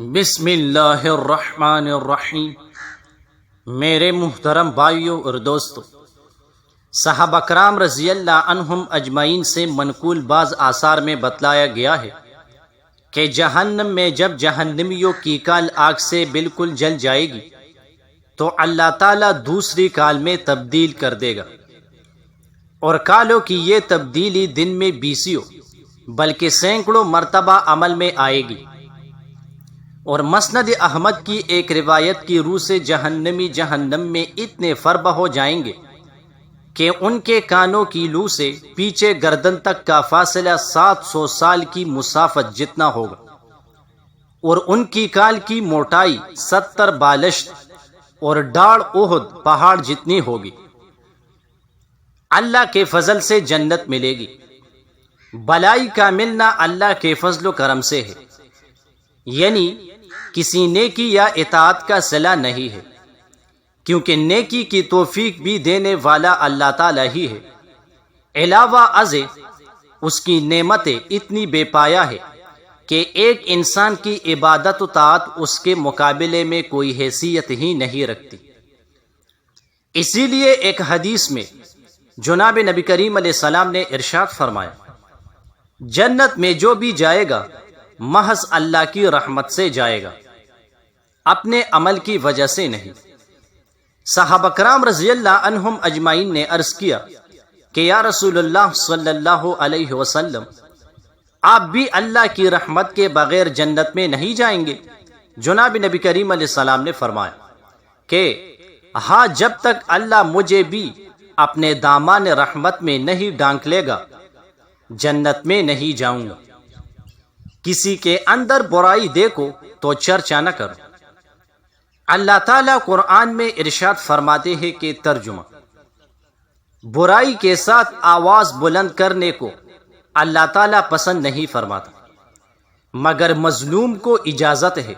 بسم اللہ الرحمن الرحیم۔ میرے محترم بھائیوں اور دوستوں، صحابہ کرام رضی اللہ عنہم اجمعین سے منقول بعض آثار میں بتلایا گیا ہے کہ جہنم میں جب جہنمیوں کی کال آگ سے بالکل جل جائے گی تو اللہ تعالیٰ دوسری کال میں تبدیل کر دے گا، اور کالوں کی یہ تبدیلی دن میں بیسیوں بلکہ سینکڑوں مرتبہ عمل میں آئے گی۔ اور مسند احمد کی ایک روایت کی روح سے جہنمی جہنم میں اتنے فربہ ہو جائیں گے کہ ان کے کانوں کی لو سے پیچھے گردن تک کا فاصلہ 700 سال کی مسافت جتنا ہوگا، اور ان کی کال کی موٹائی 70 بالشت اور ڈاڑھ احد پہاڑ جتنی ہوگی۔ اللہ کے فضل سے جنت ملے گی۔ بلائی کا ملنا اللہ کے فضل و کرم سے ہے، یعنی کسی نیکی یا اطاعت کا صلہ نہیں ہے، کیونکہ نیکی کی توفیق بھی دینے والا اللہ تعالیٰ ہی ہے۔ علاوہ ازیں اس کی نعمتیں اتنی بے پایا ہے کہ ایک انسان کی عبادت و طاعت اس کے مقابلے میں کوئی حیثیت ہی نہیں رکھتی۔ اسی لیے ایک حدیث میں جناب نبی کریم علیہ السلام نے ارشاد فرمایا، جنت میں جو بھی جائے گا محض اللہ کی رحمت سے جائے گا، اپنے عمل کی وجہ سے نہیں۔ صحابہ کرام رضی اللہ عنہم اجمعین نے عرض کیا کہ یا رسول اللہ صلی اللہ علیہ وسلم، آپ بھی اللہ کی رحمت کے بغیر جنت میں نہیں جائیں گے؟ جناب نبی کریم علیہ السلام نے فرمایا کہ ہاں، جب تک اللہ مجھے بھی اپنے دامان رحمت میں نہیں ڈانک لے گا جنت میں نہیں جاؤں گا۔ کسی کے اندر برائی دیکھو تو چرچا نہ کرو۔ اللہ تعالیٰ قرآن میں ارشاد فرماتے ہیں کہ ترجمہ، برائی کے ساتھ آواز بلند کرنے کو اللہ تعالیٰ پسند نہیں فرماتا، مگر مظلوم کو اجازت ہے،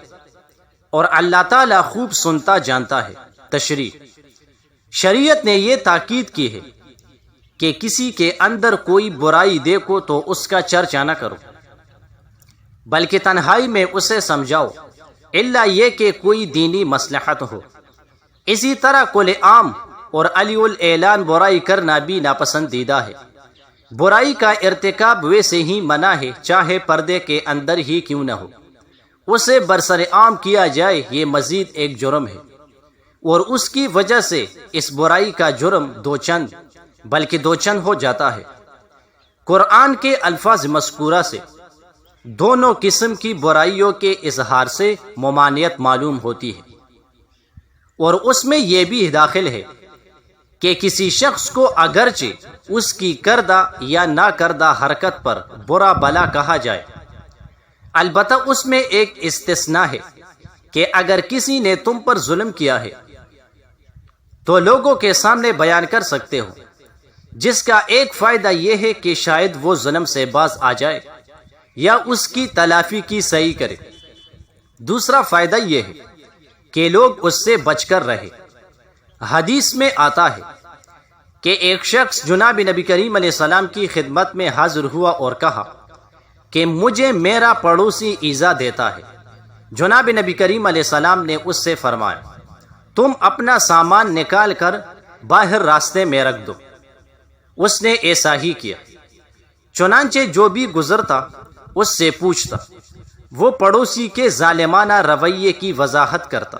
اور اللہ تعالیٰ خوب سنتا جانتا ہے۔ تشریح، شریعت نے یہ تاکید کی ہے کہ کسی کے اندر کوئی برائی دیکھو تو اس کا چرچا نہ کرو، بلکہ تنہائی میں اسے سمجھاؤ، الا یہ کہ کوئی دینی مصلحت ہو۔ اسی طرح کل عام اور علی الاعلان برائی کرنا بھی ناپسندیدہ ہے۔ برائی کا ارتکاب ویسے ہی منع ہے چاہے پردے کے اندر ہی کیوں نہ ہو، اسے برسر عام کیا جائے یہ مزید ایک جرم ہے، اور اس کی وجہ سے اس برائی کا جرم دو چند بلکہ دو چند ہو جاتا ہے۔ قرآن کے الفاظ مذکورہ سے دونوں قسم کی برائیوں کے اظہار سے ممانعت معلوم ہوتی ہے، اور اس میں یہ بھی داخل ہے کہ کسی شخص کو اگرچہ اس کی کردہ یا نہ کردہ حرکت پر برا بلا کہا جائے، البتہ اس میں ایک استثناء ہے کہ اگر کسی نے تم پر ظلم کیا ہے تو لوگوں کے سامنے بیان کر سکتے ہو، جس کا ایک فائدہ یہ ہے کہ شاید وہ ظلم سے باز آ جائے یا اس کی تلافی کی صحیح کرے۔ دوسرا فائدہ یہ ہے کہ لوگ اس سے بچ کر رہے۔ حدیث میں آتا ہے کہ ایک شخص جناب نبی کریم علیہ السلام کی خدمت میں حاضر ہوا اور کہا کہ مجھے میرا پڑوسی ایذا دیتا ہے۔ جناب نبی کریم علیہ السلام نے اس سے فرمایا، تم اپنا سامان نکال کر باہر راستے میں رکھ دو۔ اس نے ایسا ہی کیا۔ چنانچہ جو بھی گزرتا اس سے پوچھتا، وہ پڑوسی کے ظالمانہ رویے کی وضاحت کرتا،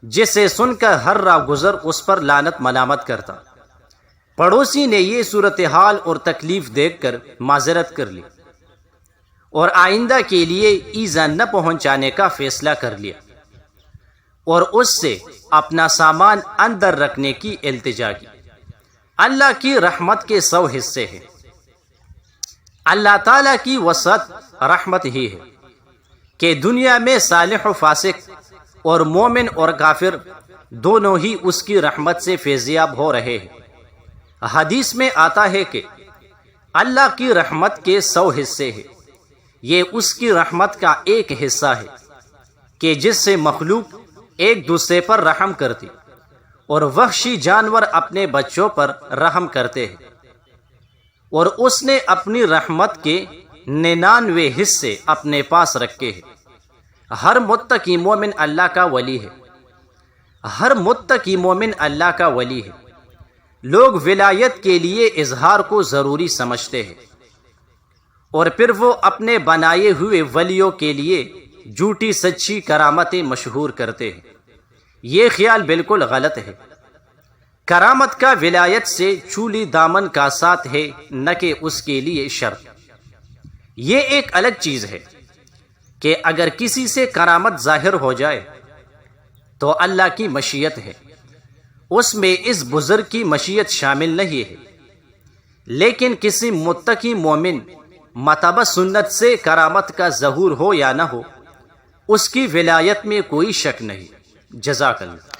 جسے سن کر ہر راہ گزر اس پر لعنت ملامت کرتا۔ پڑوسی نے یہ صورتحال اور تکلیف دیکھ کر معذرت کر لی اور آئندہ کے لیے ایذا نہ پہنچانے کا فیصلہ کر لیا، اور اس سے اپنا سامان اندر رکھنے کی التجا کی۔ اللہ کی رحمت کے 100 حصے ہیں۔ اللہ تعالیٰ کی وسعت رحمت ہی ہے کہ دنیا میں صالح و فاسق اور مومن اور کافر دونوں ہی اس کی رحمت سے فیضیاب ہو رہے ہیں۔ حدیث میں آتا ہے کہ اللہ کی رحمت کے 100 حصے ہیں، یہ اس کی رحمت کا ایک حصہ ہے کہ جس سے مخلوق ایک دوسرے پر رحم کرتی اور وحشی جانور اپنے بچوں پر رحم کرتے ہیں، اور اس نے اپنی رحمت کے 99 حصے اپنے پاس رکھے ہیں۔ ہر متقی مومن اللہ کا ولی ہے، ہر متقی مومن اللہ کا ولی ہے۔ لوگ ولایت کے لیے اظہار کو ضروری سمجھتے ہیں اور پھر وہ اپنے بنائے ہوئے ولیوں کے لیے جھوٹی سچی کرامتیں مشہور کرتے ہیں۔ یہ خیال بالکل غلط ہے۔ کرامت کا ولایت سے چولی دامن کا ساتھ ہے، نہ کہ اس کے لیے شرط۔ یہ ایک الگ چیز ہے کہ اگر کسی سے کرامت ظاہر ہو جائے تو اللہ کی مشیت ہے، اس میں اس بزرگ کی مشیت شامل نہیں ہے۔ لیکن کسی متقی مومن متبع سنت سے کرامت کا ظہور ہو یا نہ ہو، اس کی ولایت میں کوئی شک نہیں۔ جزاک اللہ۔